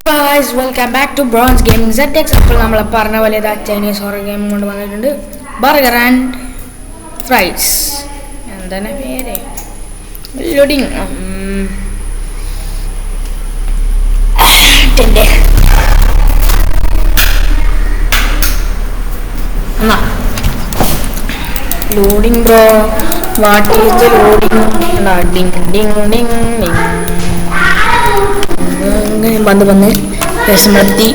Guys, welcome back to Bronze Gaming ZX. അപ്പോൾ നമ്മൾ പറഞ്ഞ പോലെ ചൈനീസ് ഹൊറർ ഗെയിം കൊണ്ട് വന്നിട്ടുണ്ട്. Burger and fries. എന്താണ് പേര്? Loading. Loading bro. What is the loading? Ding Ding Ding Ding. വന്ന് രസമെത്തി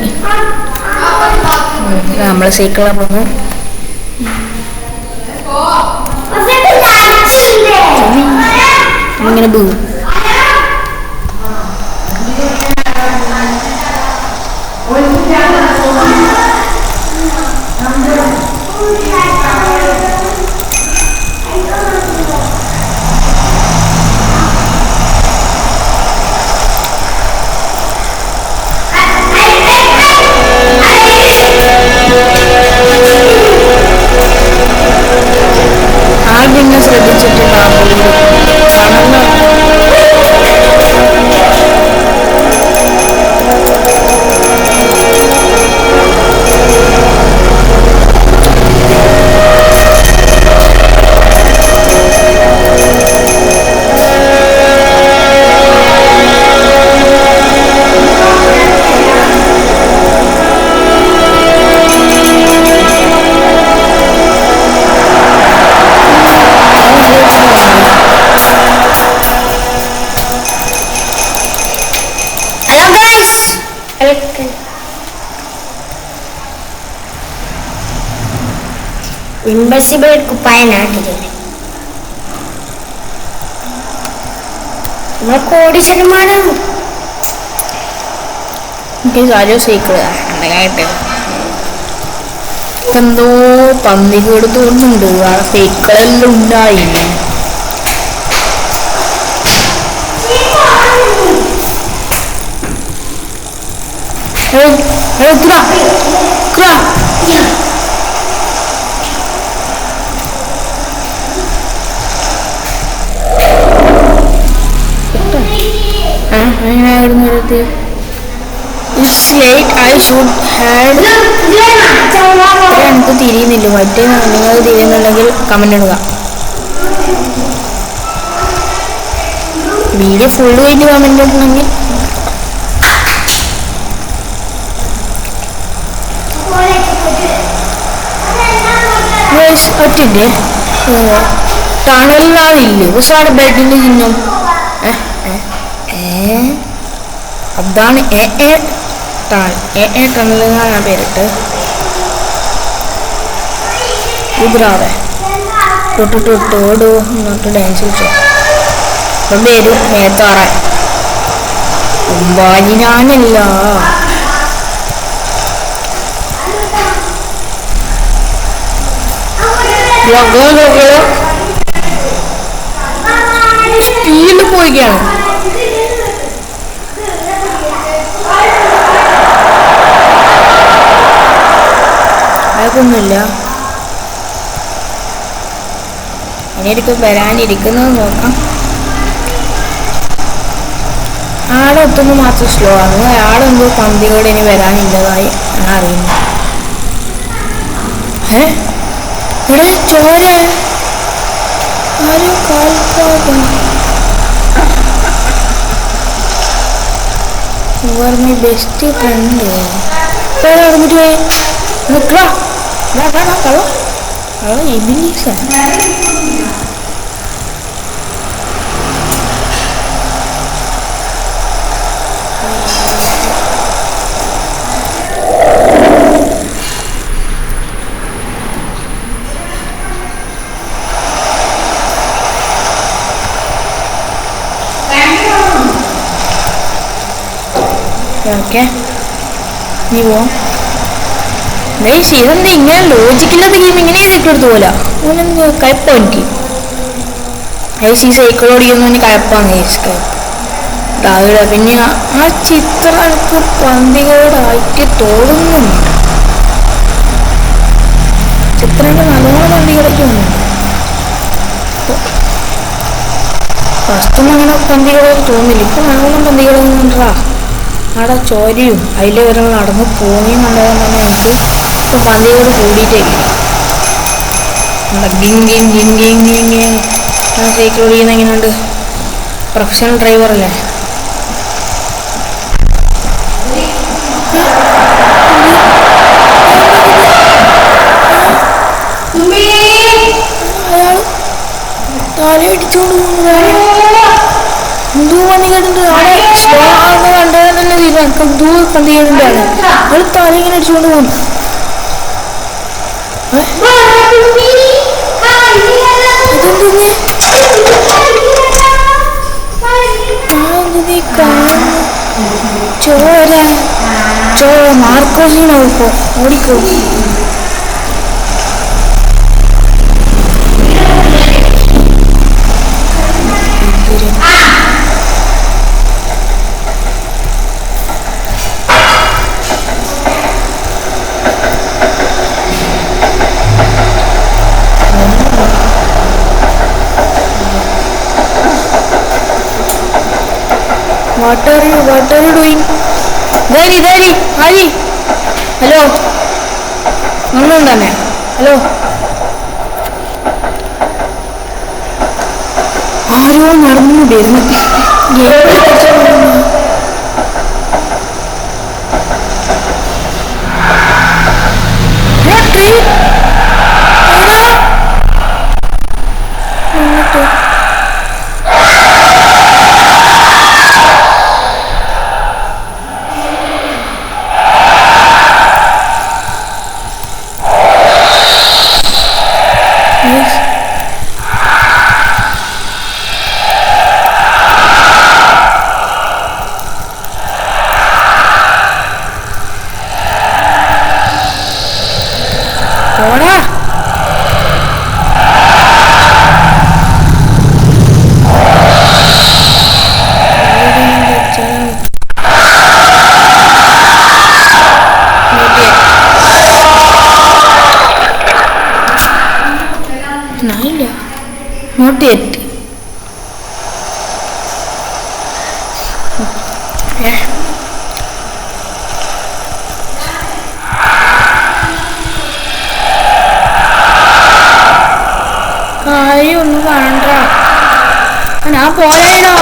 നമ്മളെ സൈക്കിളാ പോന്നു. ഇങ്ങനെ പോകും. ആദ്യം ശ്രദ്ധിച്ചിട്ടുണ്ടാകും. ഇൻവെസിബിൾ കുപ്പായ നാട്ടിലില്ല. നമ്മൾ കോടീശ്വരന്മാരാണ്. സൈക്കിള് എന്തോ പന്നികേട് തോന്നുന്നുണ്ട്. ആ സൈക്കിളെല്ലാം ഉണ്ടായി. എനിക്ക് തിരിയുന്നില്ല. മറ്റേ നിങ്ങൾ തിരിയുന്നുണ്ടെങ്കിൽ കമന്റ് ഇടുക. വീഡിയോ ഫുള്ള് കഴിഞ്ഞ് കമന്റ് ഇടണമെങ്കിൽ ഒറ്റ ടണലില്ലാതില്ലേ. പക്ഷെ അവിടെ ബെഡിന്റെ ചിഹ്നം അതാണ് ടണലെന്നാണ് ഞാൻ പേരിട്ട്. ഇതിരാവേ തൊട്ടിട്ടോടോ എന്നിട്ട് ഡാൻസ് കളിച്ചോ. അപ്പം പേര് നേത്താറാൻ കുമ്പാനി ഞാനല്ല. സ്പീഡിൽ പോയിക്കാണ്. അതൊന്നുമില്ല. ഇനിയൊരിക്കൽ വരാനിരിക്കുന്നത് നോക്കാം. ആളെത്തുമ്പോൾ മാത്രം സ്ലോ ആണ്. ആളെന്തോ പന്തിയോടെ ഇനി വരാനില്ലതായി ഞാൻ അറിയുന്നു. ഇവിടെ ചോര ആരോ കാൽപ്പാടും. മൈ ബെസ്റ്റ് ഫ്രണ്ട് അറിഞ്ഞിട്ട് പോയി നിൽക്കുക. ഇബിലീസാ. ഓക്കെ നീ പോവാം. ഇതെന്താ ഇങ്ങനെ ലോജിക്കില്ലാത്ത ഗെയിം ഇങ്ങനെ ചെയ്തിട്ടെടുത്തു പോലെ കയപ്പോ എനിക്ക്. ഈ സൈക്കിൾ ഓടിക്കുന്നതിന് കയപ്പാണ് രാവിലെ. പിന്നെ ആ ചിത്രം എനിക്ക് പന്തികളായിട്ട് തോന്നുന്നുണ്ട്. ചിത്രൻ്റെ നല്ലോണം പന്തികളൊക്കെ വന്നു. ഫസ്റ്റൊന്നും അങ്ങനെ പന്തികളൊക്കെ തോന്നില്ല. ഇപ്പം നല്ലോണം പന്തികളൊന്നും ഉണ്ടാ. അവിടെ ചോരയും അതിൽ ഒരാൾ നടന്ന് പോങ്ങിയും കണ്ടതെന്ന് തന്നെ എനിക്ക് ഇപ്പം പന്തിയോട് കൂടിയിട്ടേ സൈക്കിൾ ഓടിക്കുന്ന എങ്ങനെയുണ്ട് പ്രൊഫഷണൽ ഡ്രൈവറല്ലേ അയാൾ തലയടിച്ചോണ്ട് പോകുന്നതാണ് എന്തോ പന്തി കേട്ടിട്ടുണ്ട് അവിടെ സ്ലോ ആണെന്ന് കണ്ടത് തന്നെ തീരുമാനം എന്തോ പന്തി കേട്ടിട്ടാണ് അയാൾ തല ഇങ്ങനെ അടിച്ചുകൊണ്ട് പോകുന്നു ചോര ചോര മാർക്കോസിനാവും ഇപ്പോ ഓടിക്കോ What are you doing? Daddy, Ali. Hello. ഒന്നുണ്ടന്നെ ഹലോ ആരോ നടന്നു വരുന്നു Not yet. ഒന്നും കാണണ്ട ഞാൻ പോയാലോ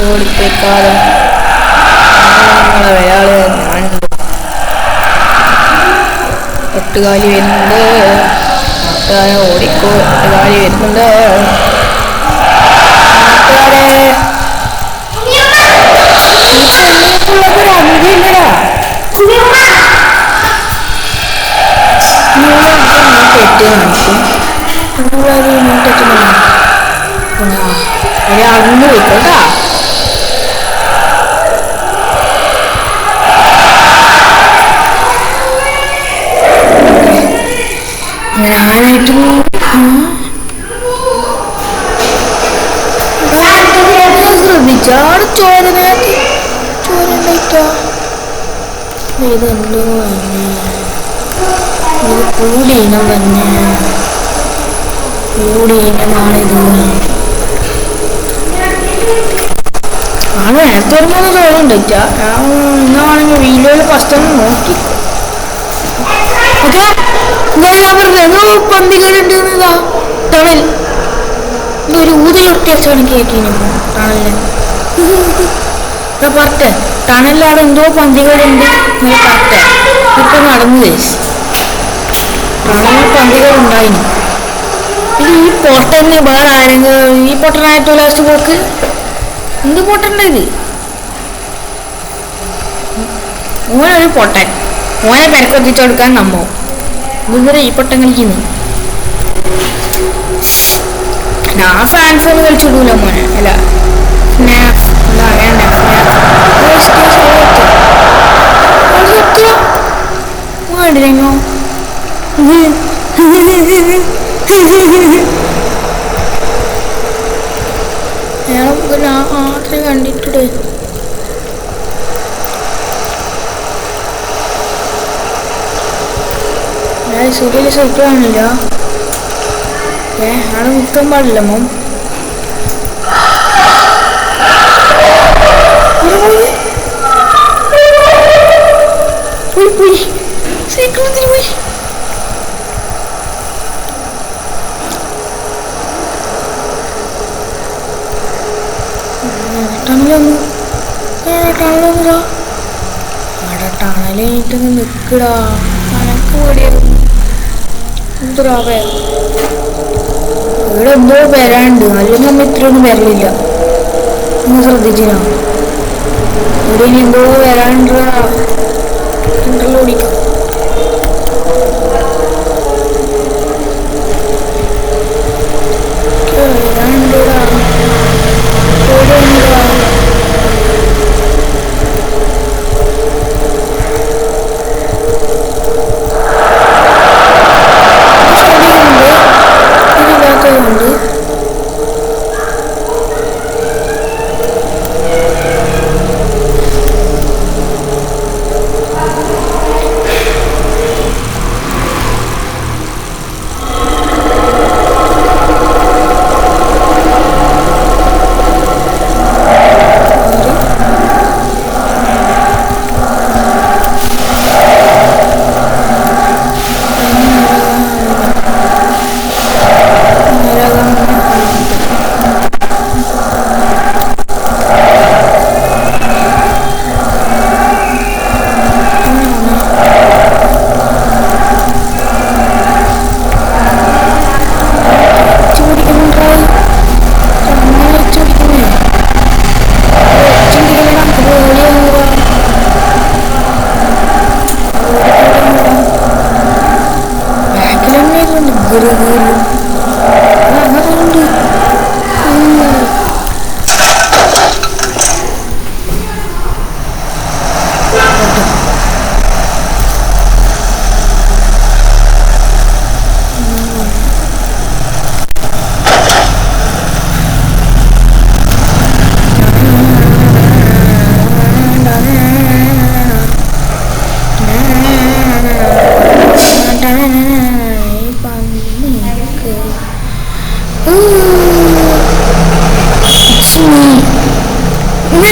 ഓടിത്തേക്കാതെ ഒരാള് ഞാനുണ്ട് ഒട്ടുകാലി വരുന്നുണ്ട് ഓടിക്കോ ഒട്ടുകാലി വരുന്നുണ്ട് ഒരാളൊന്ന് പോയിക്കോട്ടാ ഞാനായിട്ട് ശ്രദ്ധിച്ചാട് ചോരനായിട്ട് ചോരണ്ടായിട്ടോ ഇതെന്തോ ഇത് കൂടിയിനം തന്നെ കൂടിയിനമാണിത് ആണ് നേരത്തെ വരുമ്പോൾ തോന്നുന്നുണ്ട് ഞാൻ ഇന്നാണെങ്കിൽ വീഡിയോയിൽ ഫസ്റ്റ് ഒന്ന് നോക്കി ഓക്കെ ഞാൻ പറഞ്ഞോ പന്തികളുണ്ട് എന്നതാ ടണൽ ഇതൊരു ഊതിയൊട്ടി വെച്ചാണ് കേക്കിന് ടണലിന് പറട്ടെ ടണലിലവിടെ എന്തോ പന്തികളുണ്ട് ഇങ്ങനെ പറട്ടെ ഇപ്പൊ നടന്നു ടണലിൽ പന്തികളുണ്ടായിരുന്നു ഇത് ഈ പൊട്ടന് വേറെ ആരെങ്കിലും ഈ പൊട്ടനായിട്ട് ലാസ്റ്റ് പോക്ക് എന്ത് പൊട്ടൻ്റെ ഇത് ഓനൊരു പൊട്ടൻ ഓനെ പെരക്കൊത്തിച്ചു കൊടുക്കാൻ നമ്മോ ഇവരെ ഈ പൊട്ടൻ കളിക്കുന്നു ഞാൻ ഫാൻസ് കളിച്ചിടൂല മോനെ അല്ല സ്നാക്സ് എന്താ വേണ്ട വേണ്ടില്ലോ ആദ്യം കണ്ടിട്ട് സീരിയൽ സൈക്കിൾ കാണില്ല. അവിടെ നിൽക്കാൻ പാടില്ല മോൻ. പോയി സൈക്കിൾ പോയി. അവിടെ ടണലായിട്ട് നിൽക്കടാ. കണക്ക് ഓടിയായിരുന്നു. എന്തൊരാവേ ഇവിടെ എന്തോ വരാണ്ട്. അല്ലെങ്കിൽ നമ്മ ഇത്രയൊന്നും വരലില്ല. ഒന്ന് ശ്രദ്ധിച്ചില്ല. ഇവിടെ ഇനി എന്തോ വരാണ്ടാ. ഓടിക്കാം. വരാണ്ടാ.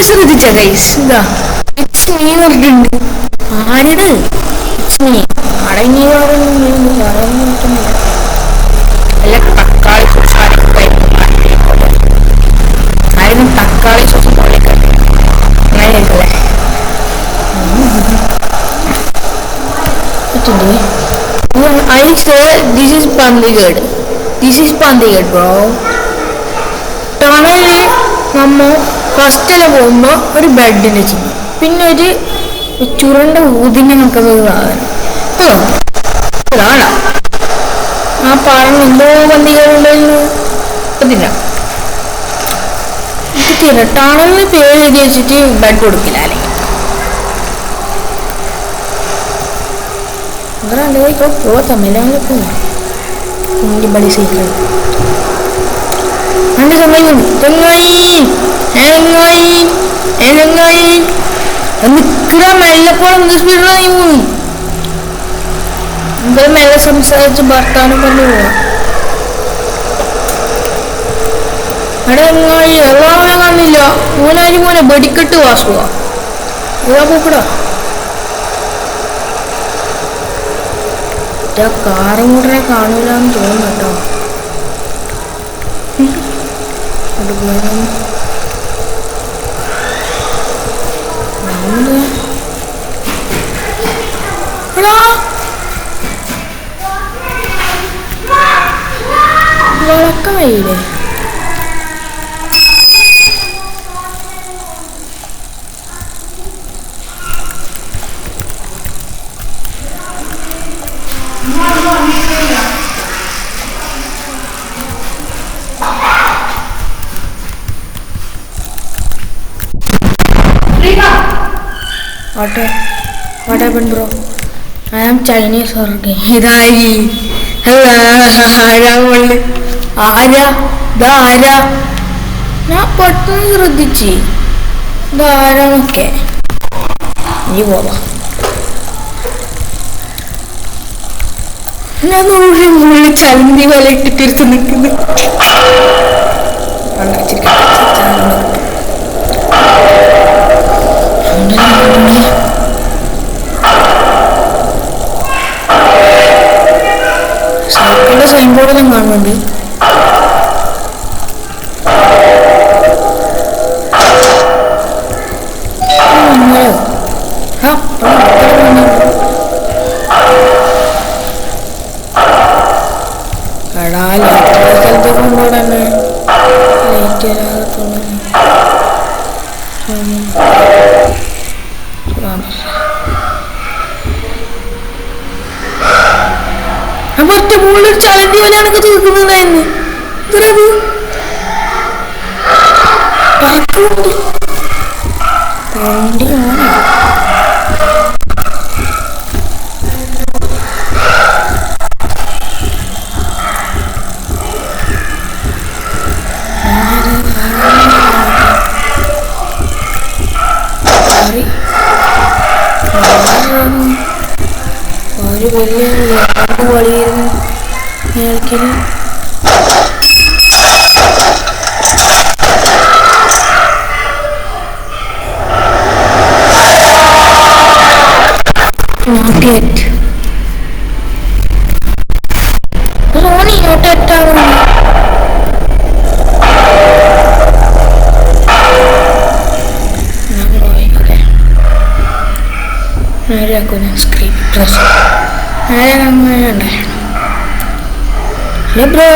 ശ്രദ്ധിച്ച ഗൈസ്, ഇതാ ഇറ്റ്സ് മീ പറഞ്ഞിട്ടുണ്ട്. ആരുടെ ഇറ്റ്സ് മീ അടങ്ങി അല്ല തക്കാളി സോസ് ആയിരുന്നു. തക്കാളി സോസ് പോലെയൊക്കെ അങ്ങനെയൊക്കെ I say this is Pandigarh. This is Pandigarh, bro. ടണലിൽ നമ്മ ഫസ്റ്റില് പോകുമ്പോ ഒരു ബെഡിന്റെ ചിഹ്നം, പിന്നെ ഒരു ചുരുണ്ട ഊതിനെ നമുക്കത് സാധനം ആ പാടം എന്തോ പന്തികളുണ്ടായിരുന്നു. അതില്ല കിട്ടിയില്ല. ടണലിന് പേര് എഴുതി വെച്ചിട്ട് ബെഡ് കൊടുക്കില്ല. അല്ലെങ്കിൽ പോവാ തമിഴ്നാട്ടിൽ പോയി ബടി സൈക്കിൾ അന്റെ സമയം നിൽക്കുക. മെല്ലപ്പോൾ എന്ത് സ്പീഡിലായി പോകുന്നു. എന്തായാലും മെല്ലെ സംസാരിച്ച് ഭർത്താനം പറഞ്ഞു പോവാം. അവിടെ എങ്ങായി എല്ലാവരും കാണില്ല. മൂന്നാല് മോനെ വെടിക്കെട്ട് വാസുക ഇതാ പോക്കടാ. കാറും കൂടെ കാണൂലെന്ന് തോന്നുന്നു കേട്ടോ. വളക്കായില്ലേ What happened, bro? I am Chinese or gay. ഇതായി ആരാ ഞാൻ പെട്ടെന്ന് ശ്രദ്ധിച്ച് ഇതാരാന്നൊക്കെ. നീ പോവാ ഞാൻ മുകളിൽ ചലന്തി വല ഇട്ടിട്ടിരുത്ത് നിൽക്കുന്നു. സൈക്കിളിന്റെ സൈൻ ബോർഡെല്ലാം കാണുന്നുണ്ട്. സ്ഥലത്ത് കൊണ്ടുപോടാണ് ലൈറ്റ് വരാതെ തോന്നുന്നു. അപ്പൊ ഒറ്റ മുകളിൽ ചലന്തി പോലെയാണ് തീർക്കുന്നതായിരുന്നു. ഇതിനത് പറക്കുന്നുണ്ട്. വണ്ടിയാണ് ഒരു വലിയ വളിയിരുന്നു കേൾക്കിന്. സോണി ഒട്ടാവുന്നു. നേരെയാക്കുന്നു സ്ക്രീൻ പ്രസ് നേരെ അങ്ങനെ ഉണ്ടായിരുന്നു. ഹലോ ബ്രോ,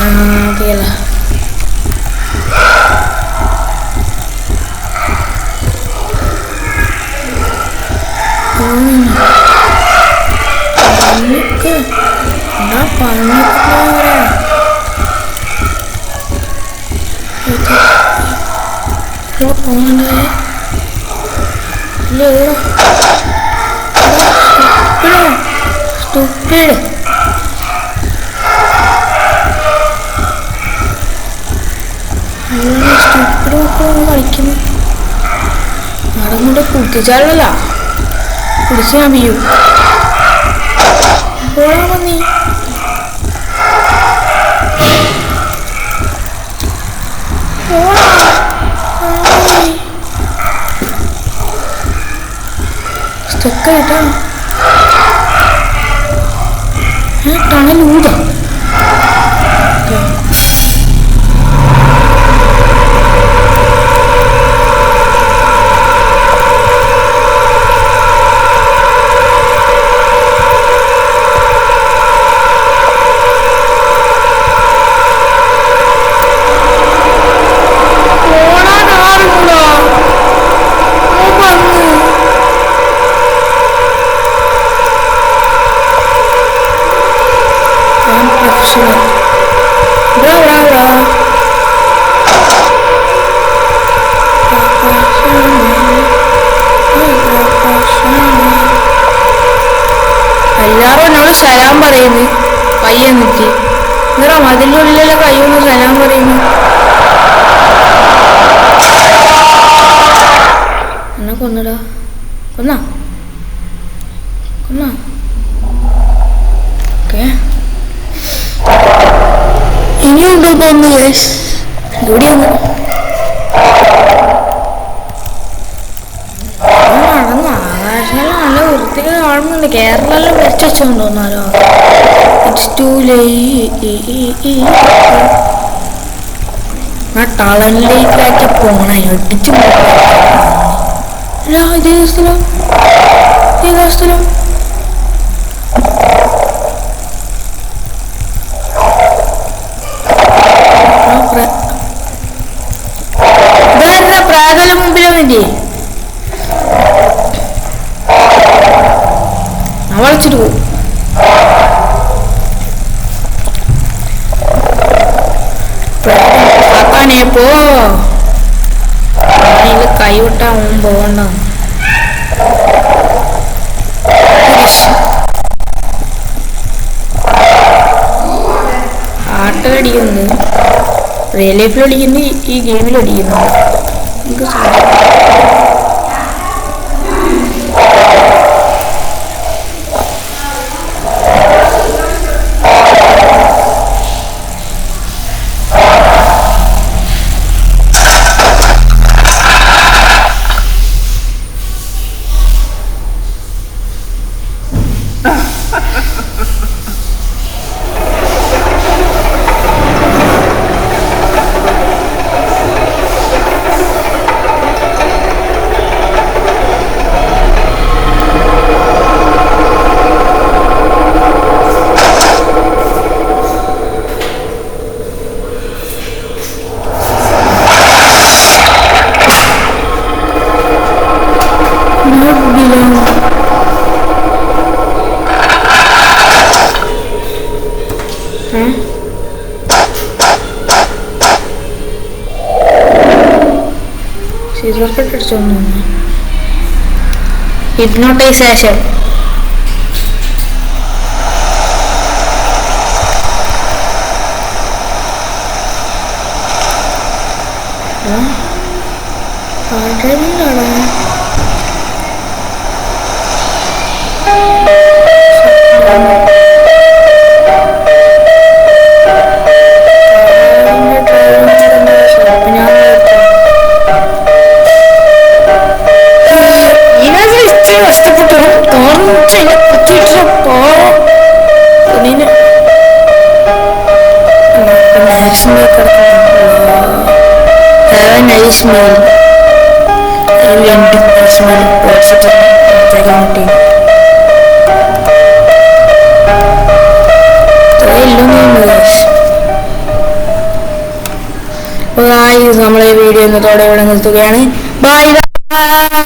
അതല്ല stupid. കളിക്കുന്നു. നടന്നിട്ട് കുത്തിച്ചാലല്ല കുടിച്ച് ഞാൻ വീഴും. പോളാ നീ സ്റ്റക്കായിട്ടാ ടണലൂത. എല്ലാരും എന്നോട് സലാം പറയുന്നു. പയ്യെ നിൽക്കി നിറ മതിൻ്റെ ഉള്ളിലെ കയ്യൊന്ന് സലാം പറയുന്നു. എന്നാ കൊന്നടാ കൊന്നാ കൊന്നാ. ഓക്കെ ഇനിയുണ്ടോ തോന്നുന്നു ഗൈസ്. ഇവിടെ ഒന്ന് നടന്നു ആകാശമെല്ലാം നല്ല വൃത്തിക്ക് കാണുന്നുണ്ട്. കേരളമെല്ലാം വെച്ച് വെച്ചോണ്ട് തോന്നാലോ. ഇറ്റ്സ് ടു ടളനിലേക്കാക്കി പോണേ അടിച്ചു ഇതേ സ്ഥലം ഏതാ സ്ഥലം? പ്രാതല മുമ്പിലൊന്നില്ലേ വളച്ചിട്ട് പോകും. പോ ഇത് കൈവിട്ടാ പോകണ്ട. ആട്ടടിക്കുന്നു, റിയൽ ലൈഫിൽ അടിക്കുന്നു, ഈ ഗെയിമിൽ അടിക്കുന്നു. Hypnotization. നമ്മളെ വീഡിയോ ഇന്നത്തോടെ ഇവിടെ നിർത്തുകയാണ്. Bye bye.